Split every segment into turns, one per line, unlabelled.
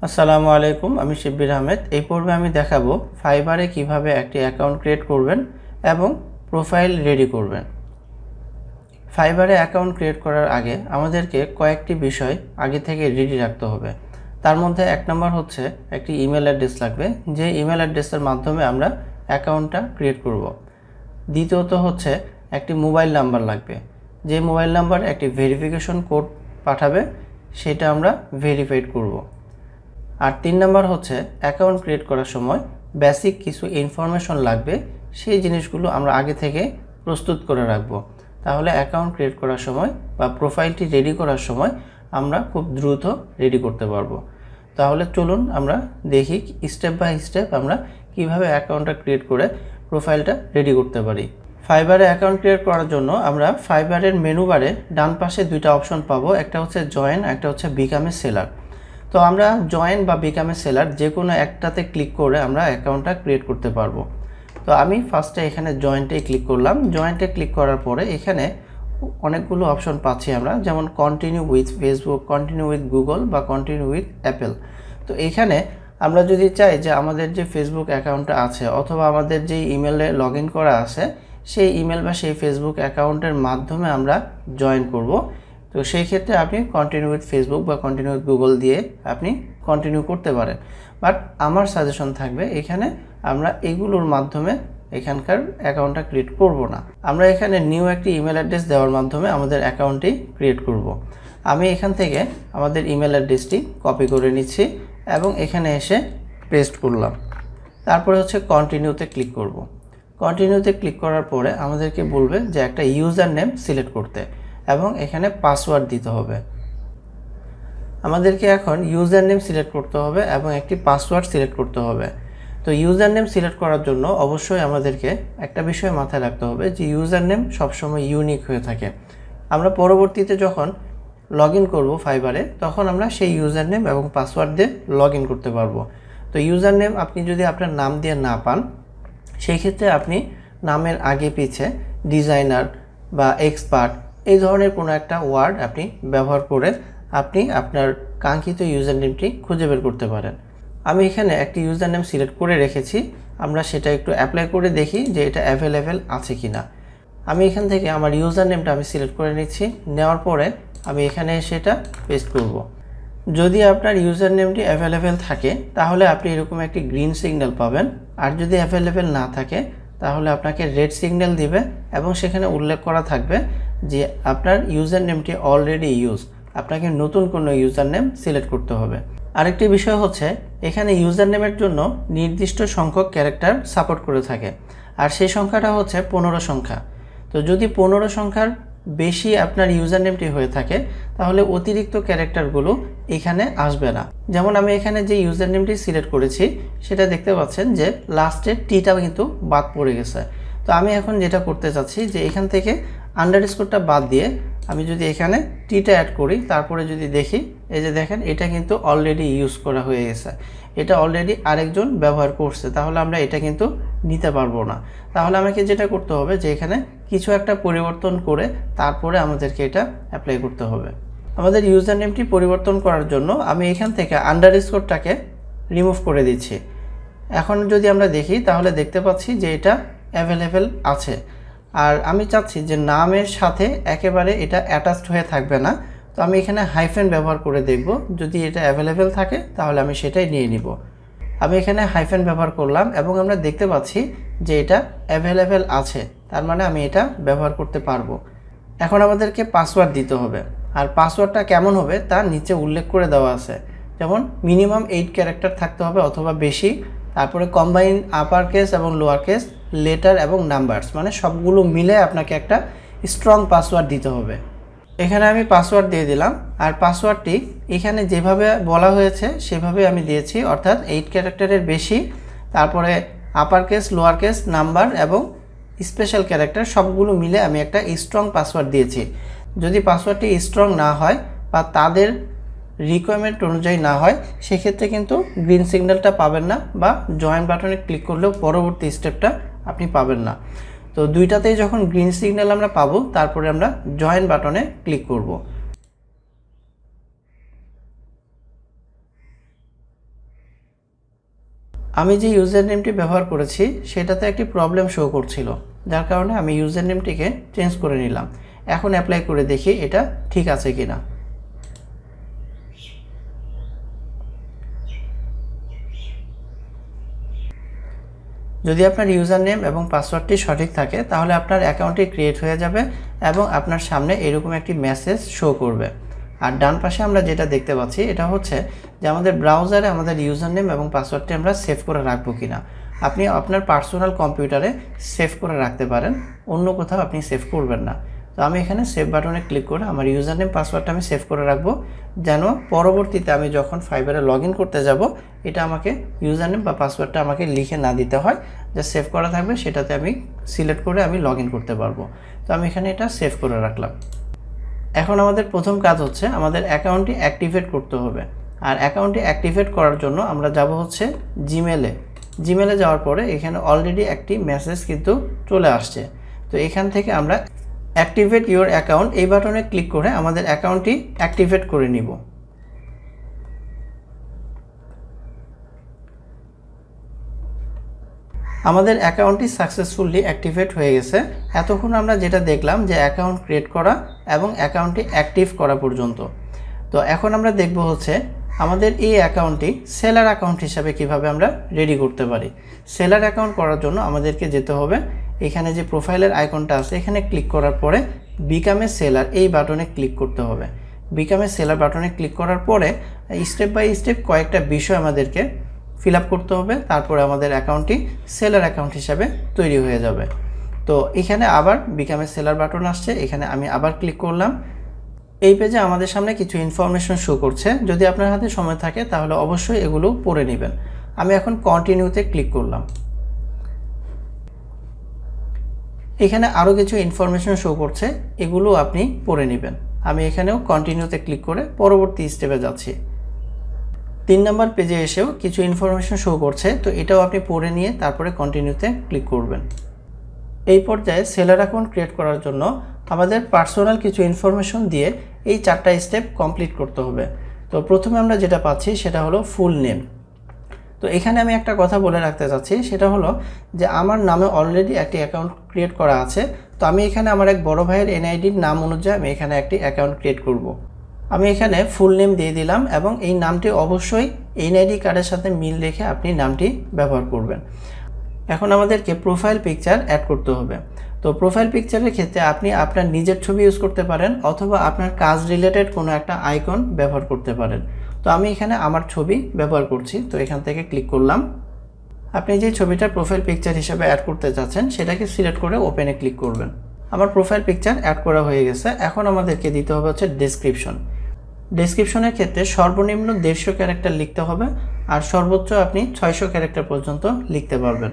আসসালামু আলাইকুম, আমি শিব্বির আহমেদ। এই পর্বে আমি দেখাবো ফাইবারে কিভাবে একটি অ্যাকাউন্ট ক্রিয়েট করবেন এবং প্রোফাইল রেডি করবেন। ফাইবারে অ্যাকাউন্ট ক্রিয়েট করার আগে আমাদেরকে কয়েকটি বিষয় আগে থেকে রেডি রাখতে হবে। তার মধ্যে এক নম্বর হচ্ছে একটি ইমেল অ্যাড্রেস লাগবে, যে ইমেল অ্যাড্রেসের মাধ্যমে আমরা অ্যাকাউন্টটা ক্রিয়েট করব। দ্বিতীয়ত হচ্ছে একটি মোবাইল নাম্বার লাগবে, যে মোবাইল নাম্বার একটি ভেরিফিকেশন কোড পাঠাবে, সেটা আমরা ভেরিফাইড করব। আর 3 নাম্বার হচ্ছে অ্যাকাউন্ট ক্রিয়েট করার সময় বেসিক কিছু ইনফরমেশন লাগবে, সেই জিনিসগুলো আমরা আগে থেকে প্রস্তুত করে রাখব। তাহলে অ্যাকাউন্ট ক্রিয়েট করার সময় বা প্রোফাইলটি রেডি করার সময় আমরা খুব দ্রুত রেডি করতে পারবো। তাহলে চলুন আমরা দেখি স্টেপ বাই স্টেপ আমরা কিভাবে অ্যাকাউন্টটা ক্রিয়েট করে প্রোফাইলটা রেডি করতে পারি। ফাইবারে অ্যাকাউন্ট ক্রিয়েট করার জন্য আমরা ফাইবারের মেনু বারে ডান পাশে দুইটা অপশন পাবো, একটা হচ্ছে জয়েন, একটা হচ্ছে বিকাম এ সেলার। তো আমরা জয়েন বা বিকাম এ সেলার যে কোনো একটাতে ক্লিক করে আমরা অ্যাকাউন্টটা ক্রিয়েট করতে পারবো। তো আমি ফার্স্টে এখানে জয়েন্টে ক্লিক করলাম। জয়েন্টে ক্লিক করার পরে এখানে অনেকগুলো অপশন পাচ্ছি আমরা, যেমন continue with Facebook, continue with Google বা কন্টিনিউ উইথ অ্যাপেল। তো এখানে আমরা যদি চাই যে আমাদের যে ফেসবুক অ্যাকাউন্টটা আছে অথবা আমাদের যে ইমেলে লগ ইন করা আছে সেই ইমেল বা সেই ফেসবুক অ্যাকাউন্টের মাধ্যমে আমরা জয়েন করব, তো সেই ক্ষেত্রে আপনি কন্টিনিউ উইথ ফেসবুক বা কন্টিনিউ উইথ গুগল দিয়ে আপনি কন্টিনিউ করতে পারেন। বাট আমার সাজেশন থাকবে এখানে আমরা এগুলোর মাধ্যমে এখানকার অ্যাকাউন্টটা ক্রিয়েট করব না। আমরা এখানে নিউ একটি ইমেল অ্যাড্রেস দেওয়ার মাধ্যমে আমাদের অ্যাকাউন্টটি ক্রিয়েট করব। আমি এখান থেকে আমাদের ইমেল অ্যাড্রেসটি কপি করে নিচ্ছি এবং এখানে এসে পেস্ট করলাম। তারপরে হচ্ছে কন্টিনিউতে ক্লিক করব। কন্টিনিউতে ক্লিক করার পরে আমাদেরকে বলবে যে একটা ইউজার নেম সিলেক্ট করতে এবং এখানে পাসওয়ার্ড দিতে হবে। আমাদেরকে এখন ইউজার নেম সিলেক্ট করতে হবে এবং একটি পাসওয়ার্ড সিলেক্ট করতে হবে। তো ইউজার নেম সিলেক্ট করার জন্য অবশ্যই আমাদেরকে একটা বিষয় মাথায় রাখতে হবে যে ইউজার নেম সবসময় ইউনিক হয়ে থাকে। আমরা পরবর্তীতে যখন লগ ইন করবো ফাইবারে, তখন আমরা সেই ইউজার নেম এবং পাসওয়ার্ড দিয়ে লগ ইন করতে পারবো। তো ইউজার নেম আপনি যদি আপনার নাম দিয়ে না পান, সেই ক্ষেত্রে আপনি নামের আগে পিছে ডিজাইনার বা এক্সপার্ট এই ধরনের কোনো একটা ওয়ার্ড আপনি ব্যবহার করে আপনি আপনার কাঙ্ক্ষিত ইউজার নেমটি খুঁজে বের করতে পারেন। আমি এখানে একটি ইউজার নেম সিলেক্ট করে রেখেছি, আমরা সেটা একটু অ্যাপ্লাই করে দেখি যে এটা অ্যাভেলেবেল আছে কিনা। আমি এখান থেকে আমার ইউজার নেমটা আমি সিলেক্ট করে নিচ্ছি। নেওয়ার পরে আমি এখানে সেটা পেস্ট করব। যদি আপনার ইউজার নেমটি অ্যাভেলেবেল থাকে তাহলে আপনি এরকম একটি গ্রিন সিগন্যাল পাবেন, আর যদি অ্যাভেলেবেল না থাকে তাহলে আপনাকে রেড সিগন্যাল দিবে এবং সেখানে উল্লেখ করা থাকবে যে আপনার ইউজার নেমটি অলরেডি ইউজ, আপনাকে নতুন কোনো ইউজার নেম সিলেক্ট করতে হবে। আরেকটি বিষয় হচ্ছে এখানে ইউজার নেমের জন্য নির্দিষ্ট সংখ্যক ক্যারেক্টার সাপোর্ট করে থাকে, আর সেই সংখ্যাটা হচ্ছে 15 সংখ্যা। তো যদি 15 সংখ্যার বেশি আপনার ইউজার নেমটি হয়ে থাকে তাহলে অতিরিক্ত ক্যারেক্টারগুলো এখানে আসবে না। যেমন আমি এখানে যে ইউজার নেমটি সিলেক্ট করেছি সেটা দেখতে পাচ্ছেন যে লাস্টের টিটা কিন্তু বাদ পড়ে গেছে। তো আমি এখন যেটা করতে চাচ্ছি যে এখান থেকে আন্ডারস্কোরটা বাদ দিয়ে আমি যদি এখানে টিটা অ্যাড করি, তারপরে যদি দেখি এই যে দেখেন এটা কিন্তু অলরেডি ইউজ করা হয়ে গেছে, এটা অলরেডি আরেকজন ব্যবহার করছে, তাহলে আমরা এটা কিন্তু নিতে পারবো না। তাহলে আমাকে যেটা করতে হবে যে এখানে কিছু একটা পরিবর্তন করে তারপরে আমাদেরকে এটা অ্যাপ্লাই করতে হবে। আমাদের ইউজার নেমটি পরিবর্তন করার জন্য আমি এখান থেকে আন্ডারস্কোরটাকে রিমুভ করে দিচ্ছি। এখন যদি আমরা দেখি তাহলে দেখতে পাচ্ছি যে এটা অ্যাভেলেবেল আছে। আর আমি চাচ্ছি যে নামের সাথে একেবারে এটা অ্যাটাচড হয়ে থাকবে না, তো আমি এখানে হাইফেন ব্যবহার করে দেখব, যদি এটা অ্যাভেলেবেল থাকে তাহলে আমি সেটাই নিয়ে নিব। আমি এখানে হাইফেন ব্যবহার করলাম এবং আমরা দেখতে পাচ্ছি যে এটা অ্যাভেলেবেল আছে, তার মানে আমি এটা ব্যবহার করতে পারবো। এখন আমাদেরকে পাসওয়ার্ড দিতে হবে, আর পাসওয়ার্ডটা কেমন হবে তা নিচে উল্লেখ করে দেওয়া আছে। যেমন মিনিমাম 8 ক্যারেক্টার থাকতে হবে অথবা বেশি, তারপরে কম্বাইন আপার কেস এবং লোয়ার কেস, লেটার এবং নাম্বারস, মানে সবগুলো মিলে আপনাকে একটা স্ট্রং পাসওয়ার্ড দিতে হবে। এখানে আমি পাসওয়ার্ড দিয়ে দিলাম, আর পাসওয়ার্ডটি এখানে যেভাবে বলা হয়েছে সেভাবে আমি দিয়েছি, অর্থাৎ 8 ক্যারেক্টারের বেশি, তারপরে upper case, lower case, number এবং স্পেশাল ক্যারেক্টার সবগুলো মিলে আমি একটা স্ট্রং পাসওয়ার্ড দিয়েছি। যদি পাসওয়ার্ডটি স্ট্রং না হয় বা তাদের রিকোয়ারমেন্ট অনুযায়ী না হয় সেক্ষেত্রে কিন্তু গ্রিন সিগন্যালটা পাবেন না, বা জয়েন বাটনে ক্লিক করলেও পরবর্তী স্টেপটা আপনি পাবেন না। তো দুইটাতেই যখন গ্রিন সিগন্যাল আমরা পাবো তারপরে আমরা জয়েন বাটনে ক্লিক করব। আমি যে ইউজার নেমটি ব্যবহার করেছি সেটাতে একটি প্রবলেম শো করছিল, যার কারণে আমি ইউজার নেমটিকে চেঞ্জ করে নিলাম। এখন অ্যাপ্লাই করে দেখি এটা ঠিক আছে কিনা। যদি আপনার ইউজার নেম এবং পাসওয়ার্ডটি সঠিক থাকে তাহলে আপনার অ্যাকাউন্টটি ক্রিয়েট হয়ে যাবে এবং আপনার সামনে এরকম একটি মেসেজ শো করবে। আর ডান পাশে আমরা যেটা দেখতে পাচ্ছি এটা হচ্ছে যে আমাদের ব্রাউজারে আমাদের ইউজার নেম এবং পাসওয়ার্ডটি আমরা সেভ করে রাখবো কিনা। আপনি আপনার পার্সোনাল কম্পিউটারে সেভ করে রাখতে পারেন, অন্য কোথাও আপনি সেভ করবেন না। তো আমি এখানে সেভ বাটনে ক্লিক করে আমার ইউজার নেম পাসওয়ার্ডটা আমি সেভ করে রাখবো, যেন পরবর্তীতে আমি যখন ফাইবারে লগ ইন করতে যাব এটা আমাকে ইউজার নেম বা পাসওয়ার্ডটা আমাকে লিখে না দিতে হয়, যা সেভ করা থাকবে সেটাতে আমি সিলেক্ট করে আমি লগ ইন করতে পারবো। তো আমি এখানে এটা সেভ করে রাখলাম। এখন আমাদের প্রথম কাজ হচ্ছে আমাদের অ্যাকাউন্টটি অ্যাক্টিভেট করতে হবে। আর অ্যাকাউন্টটি অ্যাক্টিভেট করার জন্য আমরা যাব হচ্ছে জিমেলে যাওয়ার পরে এখানে অলরেডি একটি মেসেজ কিন্তু চলে আসছে। তো এখান থেকে আমরা অ্যাক্টিভেট ইউর অ্যাকাউন্ট এই বাটনে ক্লিক করে আমাদের অ্যাকাউন্টটি অ্যাক্টিভেট করে নিব। আমাদের অ্যাকাউন্টটি সাকসেসফুলি অ্যাক্টিভেট হয়ে গেছে। এতক্ষণ আমরা যেটা দেখলাম যে অ্যাকাউন্ট ক্রিয়েট করা এবং অ্যাকাউন্টটি অ্যাক্টিভ করা পর্যন্ত। তো এখন আমরা দেখব হচ্ছে আমাদের এই অ্যাকাউন্টটি সেলার অ্যাকাউন্ট হিসাবে কিভাবে আমরা রেডি করতে পারি। সেলার অ্যাকাউন্ট করার জন্য আমাদেরকে যেতে হবে এখানে যে প্রোফাইলের আইকনটা আছে এখানে ক্লিক করার পরে বিকাম এ সেলার এই বাটনে ক্লিক করতে হবে। বিকাম এ সেলার বাটনে ক্লিক করার পরে স্টেপ বাই স্টেপ কয়েকটা বিষয় আমাদেরকে ফিল আপ করতে হবে, তারপরে আমাদের অ্যাকাউন্টটি সেলার অ্যাকাউন্ট হিসাবে তৈরি হয়ে যাবে। তো এখানে আবার বিকাম এ সেলার বাটন আসছে, এখানে আমি আবার ক্লিক করলাম। এই পেজে আমাদের সামনে কিছু ইনফরমেশন শো করছে, যদি আপনার হাতে সময় থাকে তাহলে অবশ্যই এগুলো পড়ে নেবেন। আমি এখন কন্টিনিউতে ক্লিক করলাম। এখানে আরও কিছু ইনফরমেশন শো করছে, এগুলো আপনি পড়ে নেবেন। আমি এখানেও কন্টিনিউতে ক্লিক করে পরবর্তী স্টেপে যাচ্ছি। 3 নম্বর পেজে এসেও কিছু ইনফরমেশন শো করছে, তো এটাও আপনি পড়ে নিয়ে তারপরে কন্টিনিউতে ক্লিক করবেন। এই পর্যায়ে সেলার অ্যাকাউন্ট ক্রিয়েট করার জন্য আমাদের পার্সোনাল কিছু ইনফরমেশন দিয়ে এই 4টা স্টেপ কমপ্লিট করতে হবে। তো প্রথমে আমরা যেটা পাচ্ছি সেটা হলো ফুল নেম। তো এখানে আমি একটা কথা বলে রাখতে চাচ্ছি, সেটা হলো যে আমার নামে অলরেডি একটি অ্যাকাউন্ট ক্রিয়েট করা আছে। তো আমি এখানে আমার এক বড় ভাইয়ের এনআইডির নাম অনুযায়ী আমি এখানে একটি অ্যাকাউন্ট ক্রিয়েট করব। আমি এখানে ফুল নেম দিয়ে দিলাম এবং এই নামটি অবশ্যই এনআইডি কার্ডের সাথে মিল রেখে আপনি নামটি ব্যবহার করবেন। এখন আমাদেরকে প্রোফাইল পিকচার অ্যাড করতে হবে। তো প্রোফাইল পিকচারের ক্ষেত্রে আপনি আপনার নিজের ছবি ইউজ করতে পারেন অথবা আপনার কাজ রিলেটেড কোনো একটা আইকন ব্যবহার করতে পারেন। তো আমি এখানে আমার ছবি ব্যবহার করছি, তো এখান থেকে ক্লিক করলাম। আপনি যে ছবিটা প্রোফাইল পিকচার হিসেবে অ্যাড করতে চাচ্ছেন সেটাকে সিলেক্ট করে ওপেনে ক্লিক করবেন। আমার প্রোফাইল পিকচার অ্যাড করা হয়ে গেছে। এখন আমাদেরকে দিতে হবে হচ্ছে ডেসক্রিপশনের ক্ষেত্রে সর্বনিম্ন 150 ক্যারেক্টার লিখতে হবে আর সর্বোচ্চ আপনি 600 ক্যারেক্টার পর্যন্ত লিখতে পারবেন।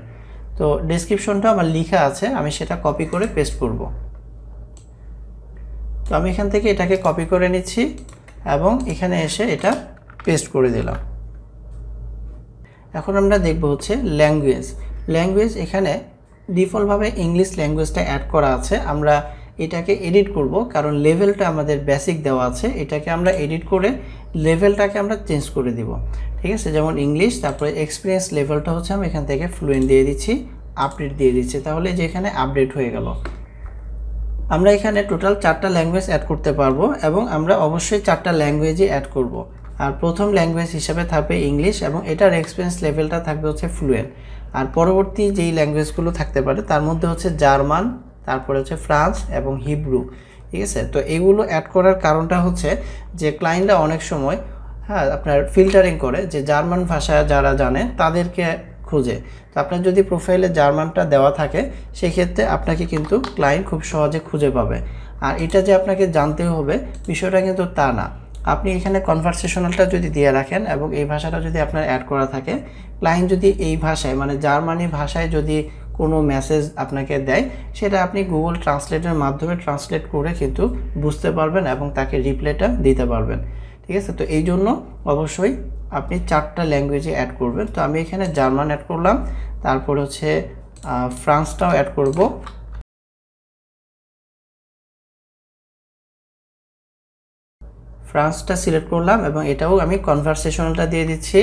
তো ডেসক্রিপশনটা আমার লেখা আছে, আমি সেটা কপি করে পেস্ট করব। তো আমি এখান থেকে এটাকে কপি করে নিচ্ছি এবং এখানে এসে এটা পেস্ট করে দিলাম। এখন আমরা দেখব হচ্ছে ল্যাঙ্গুয়েজ। এখানে ডিফল্টভাবে ইংলিশ ল্যাঙ্গুয়েজটা অ্যাড করা আছে। আমরা এটাকে এডিট করব কারণ লেভেলটা আমাদের বেসিক দেওয়া আছে, এটাকে আমরা এডিট করে লেভেলটাকে আমরা চেঞ্জ করে দিব। ঠিক আছে, যেমন ইংলিশ, তারপরে এক্সপিরিয়েন্স লেভেলটা হচ্ছে আমি এখান থেকে ফ্লুয়েন্ট দিয়ে দিচ্ছি, আপডেট দিয়ে দিচ্ছি, তাহলে যে এখানে আপডেট হয়ে গেল। আমরা এখানে টোটাল 4টা ল্যাঙ্গুয়েজ অ্যাড করতে পারবো এবং আমরা অবশ্যই 4টা ল্যাঙ্গুয়েজই অ্যাড করব। আর প্রথম ল্যাঙ্গুয়েজ হিসেবে থাকবে ইংলিশ এবং এটার এক্সপিরিয়েন্স লেভেলটা থাকবে হচ্ছে ফ্লুয়েন্ট। আর পরবর্তী যেই ল্যাঙ্গুয়েজগুলো থাকতে পারে তার মধ্যে হচ্ছে জার্মান, তারপরে হচ্ছে ফ্রান্স এবং হিব্রু। ঠিক আছে, তো এগুলো অ্যাড করার কারণটা হচ্ছে যে ক্লায়েন্টরা অনেক সময় আপনার ফিল্টারিং করে যে জার্মান ভাষা যারা জানে তাদেরকে খুঁজে। তো আপনার যদি প্রোফাইলে জার্মানটা দেওয়া থাকে সেক্ষেত্রে আপনাকে কিন্তু ক্লায়েন্ট খুব সহজে খুঁজে পাবে। আর এটা যে আপনাকে জানতে হবে বিষয়টা কিন্তু তা না। আপনি এখানে কনভারসেশনালটা যদি দিয়ে রাখেন এবং এই ভাষাটা যদি আপনার অ্যাড করা থাকে, ক্লায়েন্ট যদি এই ভাষায় মানে জার্মানি ভাষায় যদি কোনো মেসেজ আপনাকে দেয় সেটা আপনি গুগল ট্রান্সলেটের মাধ্যমে ট্রান্সলেট করে কিন্তু বুঝতে পারবেন এবং তাকে রিপ্লাইটা দিতে পারবেন। ঠিক আছে, তো এই জন্য অবশ্যই আপনি 4টা ল্যাঙ্গুয়েজে অ্যাড করবেন। তো আমি এখানে জার্মান অ্যাড করলাম, তারপর হচ্ছে ফ্রান্সটাও অ্যাড করব, ফ্রান্সটা সিলেক্ট করলাম এবং এটাও আমি কনভারসেশনালটা দিয়ে দিচ্ছি।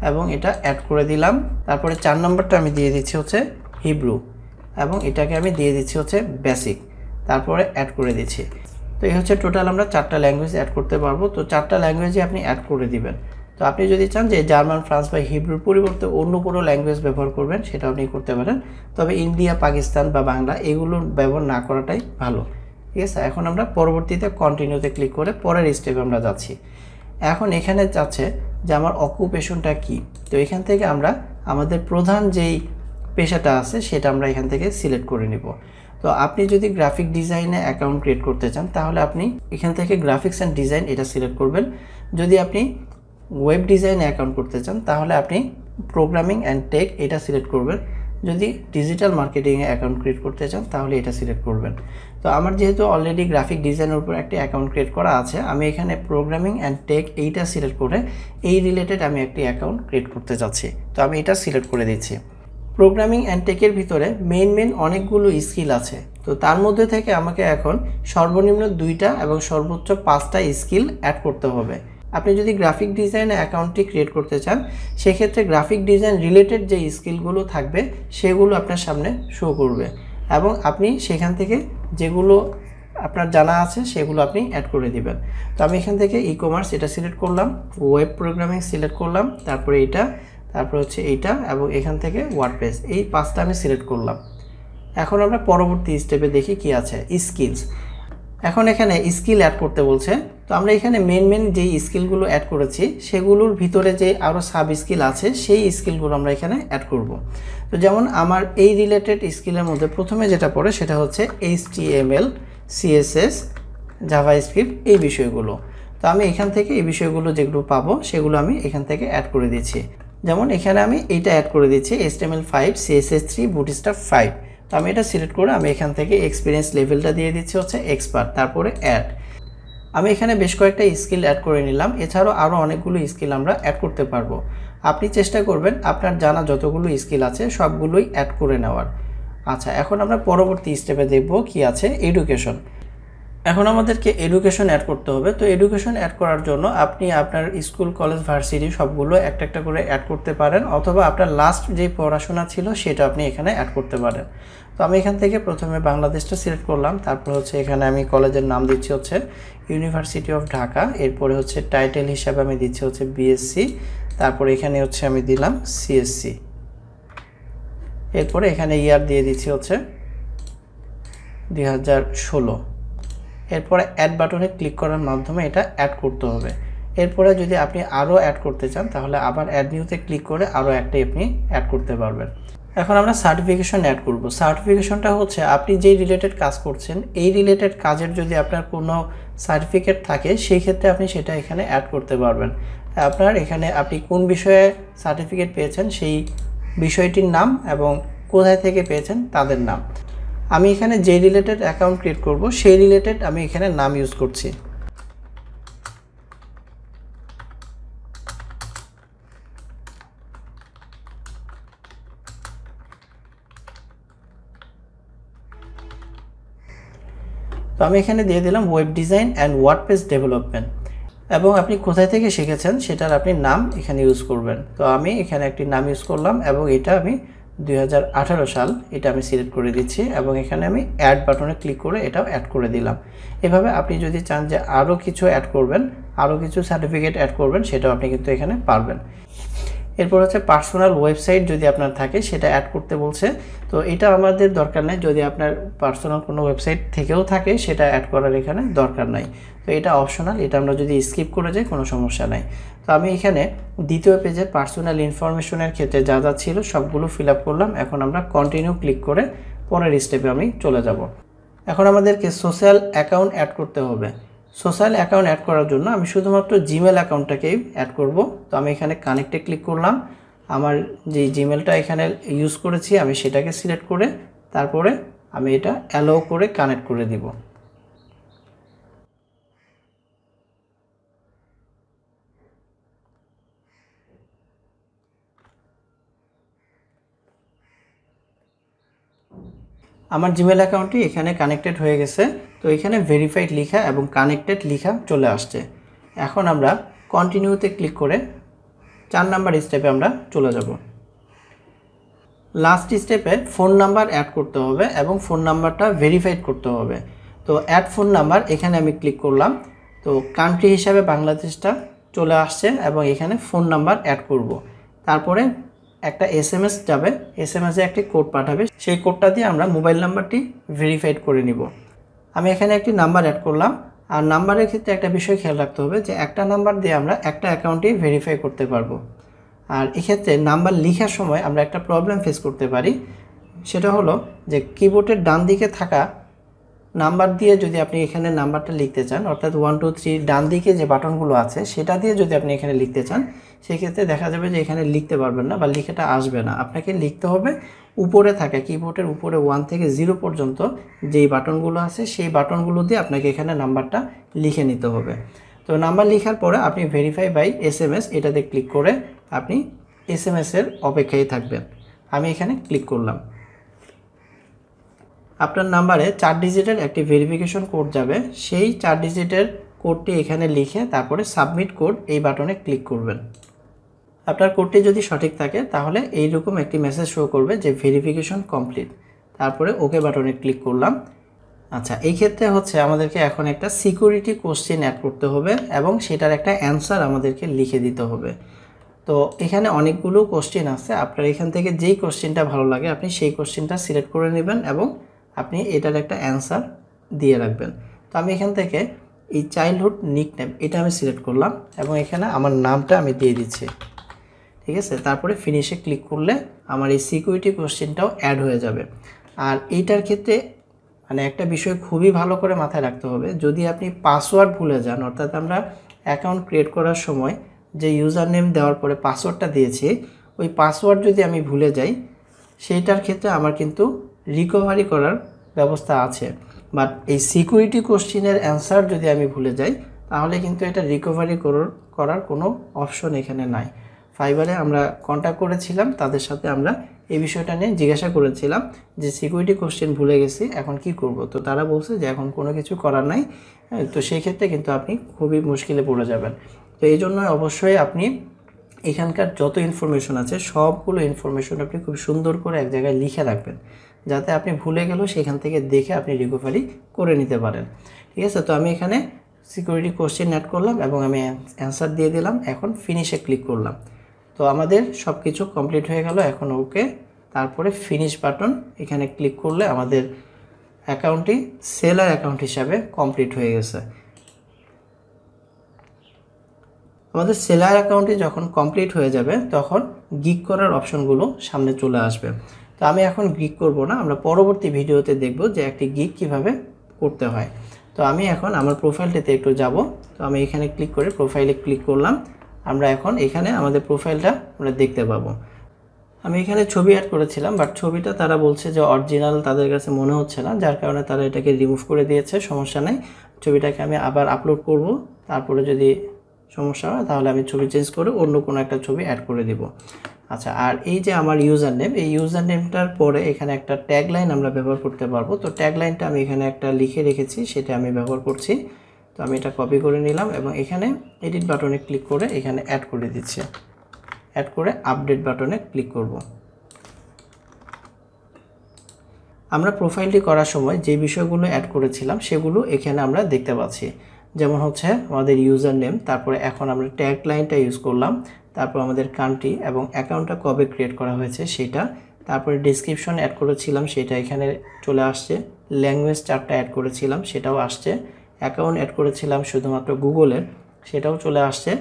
এবং এটা অ্যাড করে দিলাম। তারপরে 4 নম্বরটা আমি দিয়ে দিচ্ছি হচ্ছে হিব্রু এবং এটাকে আমি দিয়ে দিচ্ছি হচ্ছে বেসিক, তারপরে অ্যাড করে দিচ্ছি। তো এই হচ্ছে টোটাল আমরা 4টা ল্যাঙ্গুয়েজ অ্যাড করতে পারবো। তো 4টা ল্যাঙ্গুয়েজে আপনি অ্যাড করে দিবেন। তো আপনি যদি চান যে জার্মান, ফ্রান্স বা হিব্রুর পরিবর্তে অন্য কোনো ল্যাঙ্গুয়েজ ব্যবহার করবেন, সেটা আপনি করতে পারেন। তবে ইন্ডিয়া, পাকিস্তান বা বাংলা এগুলো ব্যবহার না করাটাই ভালো। ঠিক আছে, এখন আমরা পরবর্তীতে কন্টিনিউতে ক্লিক করে পরের স্টেপে আমরা যাচ্ছি। এখন এখানে যাচ্ছে যে আমার অকুপেশনটা কি। তো এখান থেকে আমরা আমাদের প্রধান যেই পেশাটা আছে সেটা আমরা এখান থেকে সিলেক্ট করে নিব। তো আপনি যদি গ্রাফিক ডিজাইনে অ্যাকাউন্ট ক্রিয়েট করতে চান তাহলে আপনি এখান থেকে গ্রাফিক্স অ্যান্ড ডিজাইন এটা সিলেক্ট করবেন। যদি আপনি ওয়েব ডিজাইনে অ্যাকাউন্ট করতে চান তাহলে আপনি প্রোগ্রামিং অ্যান্ড টেক এটা সিলেক্ট করবেন। যদি ডিজিটাল মার্কেটিংয়ে অ্যাকাউন্ট ক্রিয়েট করতে চান তাহলে এটা সিলেক্ট করবেন। তো আমার যেহেতু অলরেডি গ্রাফিক ডিজাইনের উপর একটি অ্যাকাউন্ট ক্রিয়েট করা আছে, আমি এখানে প্রোগ্রামিং অ্যান্ড টেক এইটা সিলেক্ট করে এই রিলেটেড আমি একটি অ্যাকাউন্ট ক্রিয়েট করতে যাচ্ছি। তো আমি এটা সিলেক্ট করে দিচ্ছি। প্রোগ্রামিং অ্যান্ড টেকের ভিতরে মেইন অনেকগুলো স্কিল আছে। তো তার মধ্যে থেকে আমাকে এখন সর্বনিম্ন 2টা এবং সর্বোচ্চ 5টা স্কিল অ্যাড করতে হবে। আপনি যদি গ্রাফিক ডিজাইনে অ্যাকাউন্টটি ক্রিয়েট করতে চান সেক্ষেত্রে গ্রাফিক ডিজাইন রিলেটেড যে স্কিলগুলো থাকবে সেগুলো আপনার সামনে শো করবে এবং আপনি সেখান থেকে যেগুলো আপনার জানা আছে সেগুলো আপনি অ্যাড করে দিবেন। তো আমি এখান থেকে ই কমার্স এটা সিলেক্ট করলাম, ওয়েব প্রোগ্রামিং সিলেক্ট করলাম, তারপরে এটা, তারপর হচ্ছে এইটা এবং এখান থেকে ওয়ার্ডপ্রেস, এই 5টা আমি সিলেক্ট করলাম। এখন আমরা পরবর্তী স্টেপে দেখি কি আছে, স্কিলস। এখন এখানে স্কিল অ্যাড করতে বলছে। তো আমরা এখানে মেন যেই স্কিলগুলো অ্যাড করেছি সেগুলোর ভিতরে যে আরও সাব স্কিল আছে সেই স্কিলগুলো আমরা এখানে অ্যাড করব। তো যেমন আমার এই রিলেটেড স্কিলের মধ্যে প্রথমে যেটা পড়ে সেটা হচ্ছে HTML, CSS, জাভাস্ক্রিপ্ট এই বিষয়গুলো। তো আমি এখান থেকে এই বিষয়গুলো যেগুলো পাবো সেগুলো আমি এখান থেকে অ্যাড করে দিচ্ছি। যেমন এখানে আমি এইটা অ্যাড করে দিচ্ছি HTML5, CSS3, Bootstrap 5। তো আমি এটা সিলেক্ট করে আমি এখান থেকে এক্সপিরিয়েন্স লেভেলটা দিয়ে দিচ্ছি হচ্ছে এক্সপার্ট, তারপরে অ্যাড। আমি এখানে বেশ কয়েকটা স্কিল অ্যাড করে নিলাম। এছাড়াও আরও অনেকগুলো স্কিল আমরা অ্যাড করতে পারবো। আপনি চেষ্টা করবেন আপনার জানা যতগুলো স্কিল আছে সবগুলোই অ্যাড করে নেওয়ার। আচ্ছা, এখন আমরা পরবর্তী স্টেপে দেখব কি আছে, এডুকেশন। এখন আমাদেরকে এডুকেশন অ্যাড করতে হবে। তো এডুকেশন অ্যাড করার জন্য আপনি আপনার স্কুল, কলেজ, ভার্সিটি সবগুলো একটা একটা করে অ্যাড করতে পারেন, অথবা আপনার লাস্ট যে পড়াশোনা ছিল সেটা আপনি এখানে অ্যাড করতে পারেন। তো আমি এখান থেকে প্রথমে বাংলাদেশটা সিলেক্ট করলাম, তারপর হচ্ছে এখানে আমি কলেজের নাম দিচ্ছি হচ্ছে ইউনিভার্সিটি অফ ঢাকা, এরপরে হচ্ছে টাইটেল হিসাবে আমি দিচ্ছি হচ্ছে BSc, তারপরে এখানে হচ্ছে আমি দিলাম CSc, এরপরে এখানে ইয়ার দিয়ে দিচ্ছি হচ্ছে 2016। এরপরে অ্যাড বাটনে ক্লিক করার মাধ্যমে এটা অ্যাড করতে হবে। এরপরে যদি আপনি আরও অ্যাড করতে চান তাহলে আবার অ্যাড নিউতে ক্লিক করে আরও একটাই আপনি অ্যাড করতে পারবেন। এখন আমরা সার্টিফিকেশন অ্যাড করব। সার্টিফিকেশনটা হচ্ছে আপনি যেই রিলেটেড কাজ করছেন এই রিলেটেড কাজের যদি আপনার কোনো সার্টিফিকেট থাকে সেই ক্ষেত্রে আপনি সেটা এখানে অ্যাড করতে পারবেন। আপনার এখানে আপনি কোন বিষয়ে সার্টিফিকেট পেয়েছেন সেই বিষয়টির নাম এবং কোথায় থেকে পেয়েছেন তাদের নাম। আমি এখানে যে রিলেটেড অ্যাকাউন্ট ক্রিয়েট করব সেই রিলেটেড আমি এখানে নাম ইউজ করছি। তো আমি এখানে দিয়ে দিলাম web design and WordPress development এবং আপনি কোথায় থেকে শিখেছেন সেটার আপনি নাম এখানে ইউজ করবেন। তো আমি এখানে একটি নাম ইউজ করলাম এবং এটা আমি 2018 সাল এটা আমি সিলেক্ট করে দিচ্ছি এবং এখানে আমি অ্যাড বাটনে ক্লিক করে এটাও অ্যাড করে দিলাম। এভাবে আপনি যদি চান যে আরও কিছু অ্যাড করবেন, আরও কিছু সার্টিফিকেট অ্যাড করবেন, সেটাও আপনি কিন্তু এখানে পারবেন। এরপর হচ্ছে পার্সোনাল ওয়েবসাইট যদি আপনার থাকে সেটা অ্যাড করতে বলছে। তো এটা আমাদের দরকার নাই, যদি আপনার পার্সোনাল কোনো ওয়েবসাইট থেকেও থাকে সেটা অ্যাড করার এখানে দরকার নাই। তো এটা অপশনাল, এটা আমরা যদি স্কিপ করে যাই কোনো সমস্যা নাই। তো আমি এখানে দ্বিতীয় পেজে পার্সোনাল ইনফরমেশনের ক্ষেত্রে যা যা ছিল সবগুলো ফিল আপ করলাম। এখন আমরা কন্টিনিউ ক্লিক করে পরের স্টেপে আমি চলে যাব। এখন আমাদেরকে সোশ্যাল অ্যাকাউন্ট অ্যাড করতে হবে। সোশ্যাল অ্যাকাউন্ট অ্যাড করার জন্য আমি শুধুমাত্র জিমেল অ্যাকাউন্টটাকেই অ্যাড করব। তো আমি এখানে কানেক্টে ক্লিক করলাম, আমার যে জিমেলটা এখানে ইউজ করেছি আমি সেটাকে সিলেক্ট করে তারপরে আমি এটা অ্যালাউ করে কানেক্ট করে দিব। আমার জিমেল অ্যাকাউন্টটি এখানে কানেক্টেড হয়ে গেছে। তো এখানে ভেরিফাইড লেখা এবং কানেক্টেড লেখা চলে আসছে। এখন আমরা কন্টিনিউতে ক্লিক করে 4 নাম্বার স্টেপে আমরা চলে যাব। লাস্ট স্টেপে ফোন নাম্বার অ্যাড করতে হবে এবং ফোন নাম্বারটা ভেরিফাইড করতে হবে। তো অ্যাড ফোন নাম্বার এখানে আমি ক্লিক করলাম। তো কান্ট্রি হিসাবে বাংলাদেশটা চলে আসছে এবং এখানে ফোন নাম্বার অ্যাড করব। তারপরে একটা এসএমএস যাবে, এসএমএসে একটি কোড পাঠাবে, সেই কোডটা দিয়ে আমরা মোবাইল নাম্বারটি ভেরিফাইড করে নিব। আমি এখানে একটি নাম্বার অ্যাড করলাম। আর নাম্বারের ক্ষেত্রে একটা বিষয় খেয়াল রাখতে হবে যে একটা নাম্বার দিয়ে আমরা একটা অ্যাকাউন্টই ভেরিফাই করতে পারবো। আর এক্ষেত্রে নাম্বার লেখার সময় আমরা একটা প্রবলেম ফেস করতে পারি, সেটা হলো যে কিবোর্ডের ডান দিকে থাকা নাম্বার দিয়ে যদি আপনি এখানে নাম্বারটা লিখতে চান, অর্থাৎ 1 2 3 ডান দিকে যে বাটনগুলো আছে সেটা দিয়ে যদি আপনি এখানে লিখতে চান, সেক্ষেত্রে দেখা যাবে যে এখানে লিখতে পারবেন না বা লেখাটা আসবে না। আপনাকে লিখতে হবে উপরে থাকা কিবোর্ডের উপরে 1 থেকে 0 পর্যন্ত যেই বাটনগুলো আছে সেই বাটনগুলো দিয়ে আপনাকে এখানে নাম্বারটা লিখে নিতে হবে। তো নাম্বার লেখার পরে আপনি ভেরিফাই বাই এসএমএস এটাতে ক্লিক করে আপনি এসএমএসের অপেক্ষায় থাকবেন। আমি এখানে ক্লিক করলাম। আপনার নাম্বারে 4 ডিজিটের একটি ভেরিফিকেশন কোড যাবে, সেই 4 ডিজিটের কোডটি এখানে লিখে তারপরে সাবমিট কোড এই বাটনে ক্লিক করবেন। আপনার কোডটি যদি সঠিক থাকে তাহলে এইরকম একটি মেসেজ শো করবে যে ভেরিফিকেশন কমপ্লিট। তারপরে ওকে বাটনে ক্লিক করলাম। আচ্ছা, এই ক্ষেত্রে হচ্ছে আমাদেরকে এখন একটা সিকিউরিটি কোশ্চেন অ্যাড করতে হবে এবং সেটার একটা অ্যান্সার আমাদেরকে লিখে দিতে হবে। তো এখানে অনেকগুলো কোশ্চেন আছে, আপনার এখান থেকে যেই কোশ্চেনটা ভালো লাগে আপনি সেই কোশ্চেনটা সিলেক্ট করে নেবেন এবং আপনি এটার একটা অ্যান্সার দিয়ে রাখবেন। তো আমি এখান থেকে এই চাইল্ডহুড নিকনেম এটা আমি সিলেক্ট করলাম এবং এখানে আমার নামটা আমি দিয়ে দিচ্ছি, ঠিক আছে। তারপরে ফিনিশে ক্লিক করলে আমার এই সিকিউরিটি কোশ্চেনটাও অ্যাড হয়ে যাবে। আর এইটার ক্ষেত্রে মানে একটা বিষয় খুবই ভালো করে মাথায় রাখতে হবে, যদি আপনি পাসওয়ার্ড ভুলে যান, অর্থাৎ আমরা অ্যাকাউন্ট ক্রিয়েট করার সময় যে ইউজার নেম দেওয়ার পরে পাসওয়ার্ডটা দিয়েছি, ওই পাসওয়ার্ড যদি আমি ভুলে যাই সেইটার ক্ষেত্রে আমার কিন্তু রিকভারি করার ব্যবস্থা আছে। বাট এই সিকিউরিটি কোশ্চেনের অ্যান্সার যদি আমি ভুলে যাই তাহলে কিন্তু এটা রিকভারি করার কোনো অপশন এখানে নাই। ফাইবারে আমরা কন্ট্যাক্ট করেছিলাম, তাদের সাথে আমরা এই বিষয়টা নিয়ে জিজ্ঞাসা করেছিলাম যে সিকিউরিটি কোশ্চেন ভুলে গেছি, এখন কি করব। তো তারা বলছে যে এখন কোনো কিছু করার নাই। তো সেই ক্ষেত্রে কিন্তু আপনি খুবই মুশকিলে পড়ে যাবেন। তো এই জন্য অবশ্যই আপনি এখানকার যত ইনফরমেশন আছে সবগুলো ইনফরমেশন আপনি খুব সুন্দর করে এক জায়গায় লিখে রাখবেন, যাতে আপনি ভুলে গেলেও সেখান থেকে দেখে আপনি রিকভারি করে নিতে পারেন, ঠিক আছে। তো আমি এখানে সিকিউরিটি কোশ্চেন অ্যাড করলাম এবং আমি অ্যান্সার দিয়ে দিলাম। এখন ফিনিশে ক্লিক করলাম। তো আমাদের সব কিছু কমপ্লিট হয়ে গেল। এখন ওকে, তারপরে ফিনিশ বাটন এখানে ক্লিক করলে আমাদের অ্যাকাউন্টটি সেলার অ্যাকাউন্ট হিসাবে কমপ্লিট হয়ে গেছে। আমাদের সেলার অ্যাকাউন্টটি যখন কমপ্লিট হয়ে যাবে তখন গিগ করার অপশনগুলো সামনে চলে আসবে। তো আমি এখন গিগ করব না, আমরা পরবর্তী ভিডিওতে দেখব যে একটি গিগ কিভাবে করতে হয়। তো আমি এখন আমার প্রোফাইলটিতে একটু যাব। তো আমি এখানে ক্লিক করে প্রোফাইলে ক্লিক করলাম। আমরা এখন এখানে আমাদের প্রোফাইলটা আমরা দেখতে পাবো। আমি এখানে ছবি অ্যাড করেছিলাম, বাট ছবিটা তারা বলছে যে অরিজিনাল তাদের কাছে মনে হচ্ছে না, যার কারণে তারা এটাকে রিমুভ করে দিয়েছে। সমস্যা নেই, ছবিটাকে আমি আবার আপলোড করব। তারপরে যদি সমস্যা হয় তাহলে আমি ছবি চেঞ্জ করে অন্য কোনো একটা ছবি অ্যাড করে দেব। আচ্ছা, আর এই যে আমার ইউজার নেম, এই ইউজার নেমটার পরে এখানে একটা ট্যাগলাইন আমরা ব্যবহার করতে পারবো। তো ট্যাগলাইনটা আমি এখানে একটা লিখে রেখেছি, সেটা আমি ব্যবহার করছি। তো আমি এটা কপি করে নিলাম এবং এখানে এডিট বাটনে ক্লিক করে এখানে অ্যাড করে দিচ্ছি। অ্যাড করে আপডেট বাটনে ক্লিক করব। আমরা প্রোফাইলটি করার সময় যে বিষয়গুলো অ্যাড করেছিলাম সেগুলো এখানে আমরা দেখতে পাচ্ছি। যেমন হচ্ছে আমাদের ইউজার নেম, তারপরে এখন আমরা ট্যাগ লাইনটা ইউজ করলাম, তারপর আমাদের কান্ট্রি এবং অ্যাকাউন্টটা কবে ক্রিয়েট করা হয়েছে সেটা, তারপরে ডেসক্রিপশন অ্যাড করেছিলাম সেটা এখানে চলে আসছে, ল্যাঙ্গুয়েজ চার্টটা অ্যাড করেছিলাম সেটাও আসছে, অ্যাকাউন্ট অ্যাড করেছিলাম শুধুমাত্র গুগলের সেটাও চলে আসছে,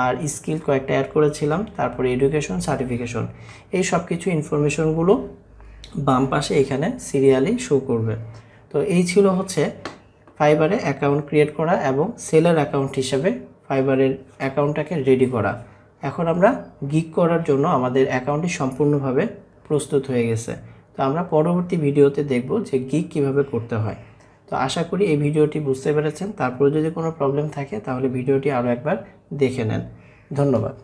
আর স্কিল কয়েকটা অ্যাড করেছিলাম, তারপরে এডুকেশন, সার্টিফিকেশন, এই সব কিছু ইনফরমেশনগুলো বাম পাশে এখানে সিরিয়ালি শো করবে। তো এই ছিল হচ্ছে ফাইবারে অ্যাকাউন্ট ক্রিয়েট করা এবং সেলার অ্যাকাউন্ট হিসেবে ফাইবারের অ্যাকাউন্টটাকে রেডি করা। এখন আমরা গিগ করার জন্য আমাদের অ্যাকাউন্টটি সম্পূর্ণভাবে প্রস্তুত হয়ে গেছে। তো আমরা পরবর্তী ভিডিওতে দেখব যে গিগ কিভাবে করতে হয়। তো আশা করি এই ভিডিওটি বুঝতে পেরেছেন। তারপরে যদি কোনো প্রবলেম থাকে তাহলে ভিডিওটি আরও একবার দেখে নেন। ধন্যবাদ।